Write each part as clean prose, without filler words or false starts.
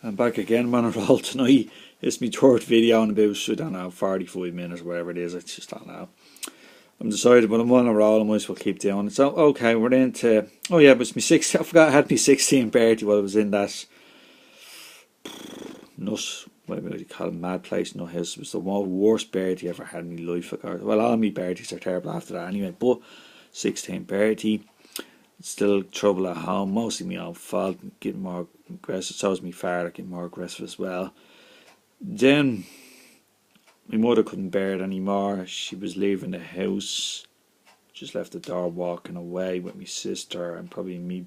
I'm back again, man. On roll tonight. It's my third video in about, I don't know, 45 minutes or whatever it is. I just don't know. I'm decided, but I'm on a roll. I might as well keep doing it. So, okay, we're into. Oh, yeah, it was my 16th. I forgot I had my 16th birthday while I was in that nut. What do you call it? Mad place, nut house. It was the worst birthday I ever had in my life. Well, all my birthdays are terrible after that anyway. But 16th birthday. Still trouble at home, mostly my own fault, getting more aggressive. So was my father getting more aggressive as well. Then my mother couldn't bear it anymore. She was leaving the house, just left the door, walking away with my sister and probably me,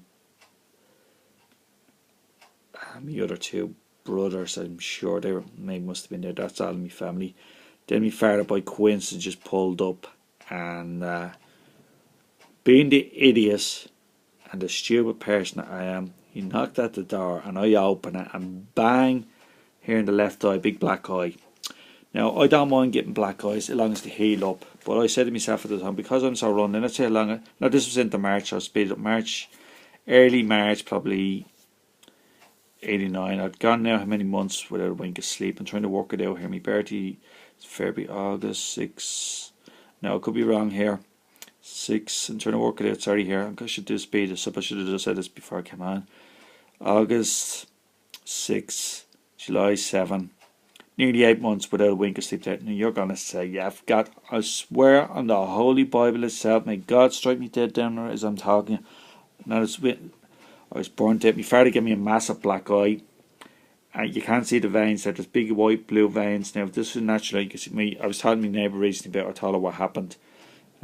my other two brothers. I'm sure they must have been there. That's all in my family. Then my father, by coincidence, just pulled up and being the idiot and the stupid person that I am, he knocked at the door and I open it and bang, here in the left eye, big black eye. Now, I don't mind getting black eyes as long as they heal up, but I said to myself at the time, because I'm so running, let's say how long, now this was into March, I was speeded up March, early March, probably 89. I'd gone now how many months without a wink of sleep. I'm trying to work it out here. My birthday is February, August, 6, no, I could be wrong here. 6, I'm trying to work it out, sorry here, I should do speed this up, I should have just said this before I came on. August 6, July 7, nearly 8 months without a wink of sleep. Now you're going to say, yeah, I've got, I swear on the Holy Bible itself, may God strike me dead down there as I'm talking. Now I was burnt out, my father gave me a massive black eye. You can't see the veins, there's big white blue veins. Now if this was natural, you can see me, I was telling my neighbour recently about it, I told her what happened.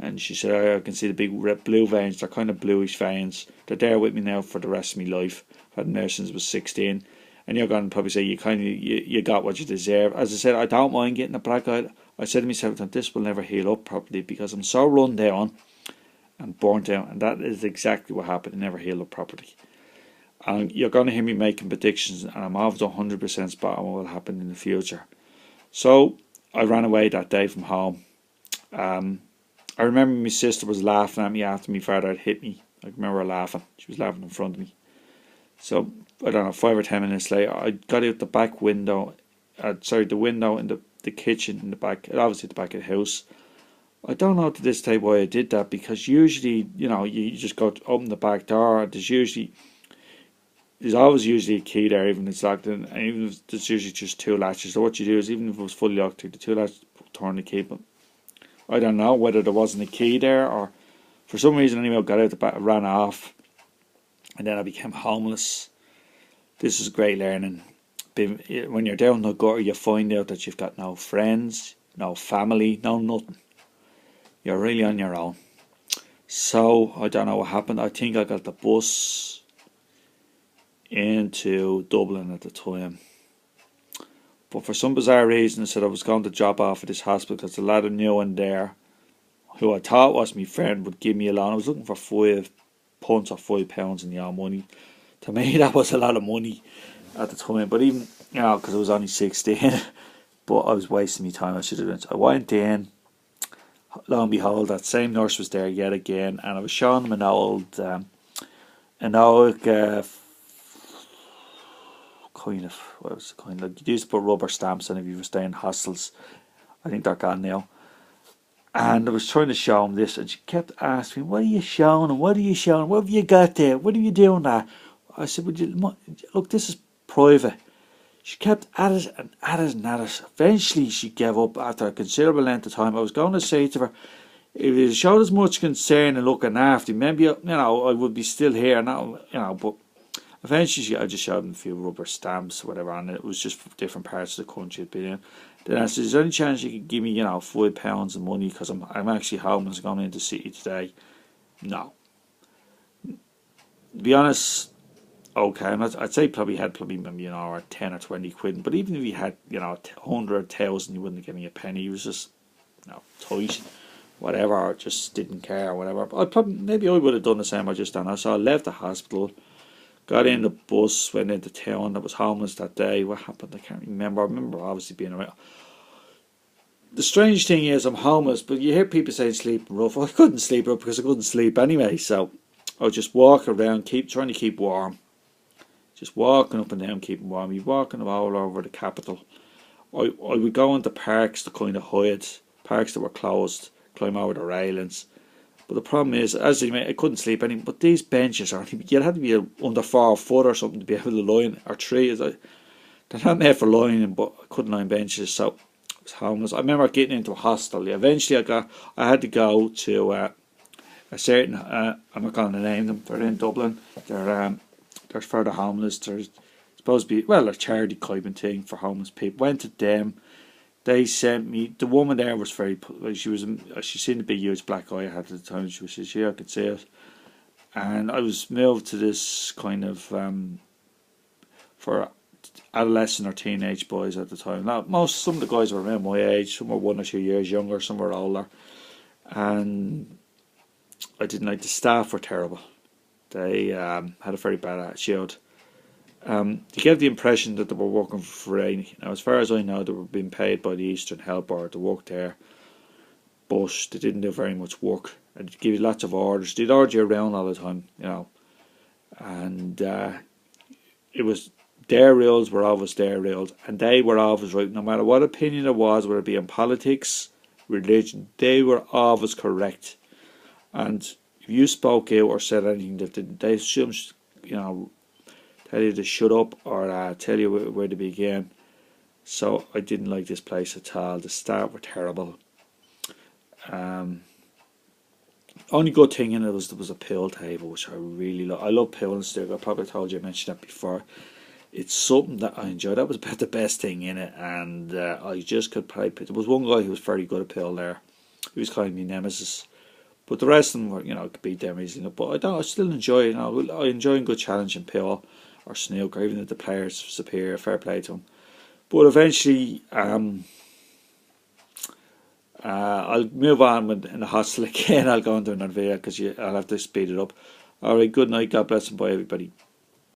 And she said, oh, I can see the big red blue veins. They're kind of bluish veins. They're there with me now for the rest of my life. I've had them there since I was 16. And you're going to probably say, you got what you deserve. As I said, I don't mind getting a black eye. I said to myself that this will never heal up properly because I'm so run down and burnt out. And that is exactly what happened. It never healed up properly. And you're going to hear me making predictions. And I'm always 100% spot on what will happen in the future. So I ran away that day from home. I remember my sister was laughing at me after my father had hit me. I remember her laughing. She was laughing in front of me. So, I don't know, 5 or 10 minutes later, I got out the back window. The window in the kitchen in the back, obviously the back of the house. I don't know to this day why I did that, because usually, you just go to open the back door. There's always usually a key there, even if it's locked in. And even if there's usually just two latches. So what you do is, even if it was fully locked, take the two latches, turn the key. But I don't know whether there wasn't a key there, or for some reason anyway I got out the back, ran off, and then I became homeless. This is great learning. When you're down the gutter, you find out that you've got no friends, no family, no nothing. You're really on your own. So I don't know what happened. I think I got the bus into Dublin at the time. But for some bizarre reason, I said I was going to drop off at this hospital because a lad I knew in there, who I thought was my friend, would give me a loan. I was looking for £5 or £5 in the old money. To me, that was a lot of money at the time. But even, because I was only 16, but I was wasting my time. I should have done. So I went in. Lo and behold, that same nurse was there yet again, and I was showing him an old like you used to put rubber stamps on if you were staying in hostels. I think they're gone now. And I was trying to show him this, and she kept asking me, what are you showing him? What are you showing him? What have you got there? What are you doing there? I said, look, this is private. She kept at us and at us and at us. Eventually she gave up after a considerable length of time. I was going to say to her, if you showed as much concern and looking after me, maybe I would be still here now, but eventually I just showed him a few rubber stamps or whatever, and it was just for different parts of the country I'd been in. Then I said, is there any chance you could give me, £5 of money, because I'm actually homeless going into the city today? No. To be honest, okay, I'd say probably maybe, or 10 or 20 quid, but even if he had, 100,000, he wouldn't give me a penny. He was just, tight, whatever, or just didn't care, or whatever. Maybe I would have done the same. I just don't know. So I left the hospital. Got in the bus, went into town. I was homeless that day. What happened? I can't remember. I remember obviously being around. The strange thing is, I'm homeless, but you hear people saying sleeping rough. I couldn't sleep rough because I couldn't sleep anyway. So I would just walk around, trying to keep warm. just walking up and down, keeping warm. You're walking all over the capital. I would go into parks to kind of hide, parks that were closed, climb over the railings. But the problem is, as you may, I couldn't sleep anymore. But these benches are, you had to be under 4 foot or something to be able to lie in, or three. They're not made for lying, but I couldn't lie in benches, so I was homeless. I remember getting into a hostel. Eventually, I had to go to a certain. I'm not going to name them. They're in Dublin. They're for the homeless. They're supposed to be, well, a charity kind of thing for homeless people. Went to them. They sent me. The woman there was very. She seen the big huge black eye I had at the time. She said, "Yeah, I could see it." And I was moved to this kind of for adolescent or teenage boys at the time. Now, some of the guys were around my age. Some were 1 or 2 years younger. Some were older. And I didn't like, the staff were terrible. They had a very bad attitude. They gave the impression that they were working for free. Now, as far as I know, they were being paid by the Eastern Help Board to work there, but they didn't do very much work. And they'd give you lots of orders. They'd order you around all the time, and it was their rules were always their rules, and they were always right. No matter what opinion there was, whether it be in politics, religion, they were always correct. And if you spoke out or said anything that they should, tell you to shut up or tell you where to begin. So I didn't like this place at all. The staff were terrible. Only good thing in it was there was a pool table, which I really love. I love pool and stick. I probably told you, I mentioned that before. It's something that I enjoyed. That was about the best thing in it, and I just could play. There was one guy who was very good at pool there. He was kind of my nemesis. But the rest of them were, I could beat them easily. But I still enjoy it. I enjoy a good challenge in pool or snooker, even if the players superior. Fair play to them. But eventually, I'll move on in the hostel again. I'll go into another video because I'll have to speed it up. Alright, good night. God bless and bye, everybody.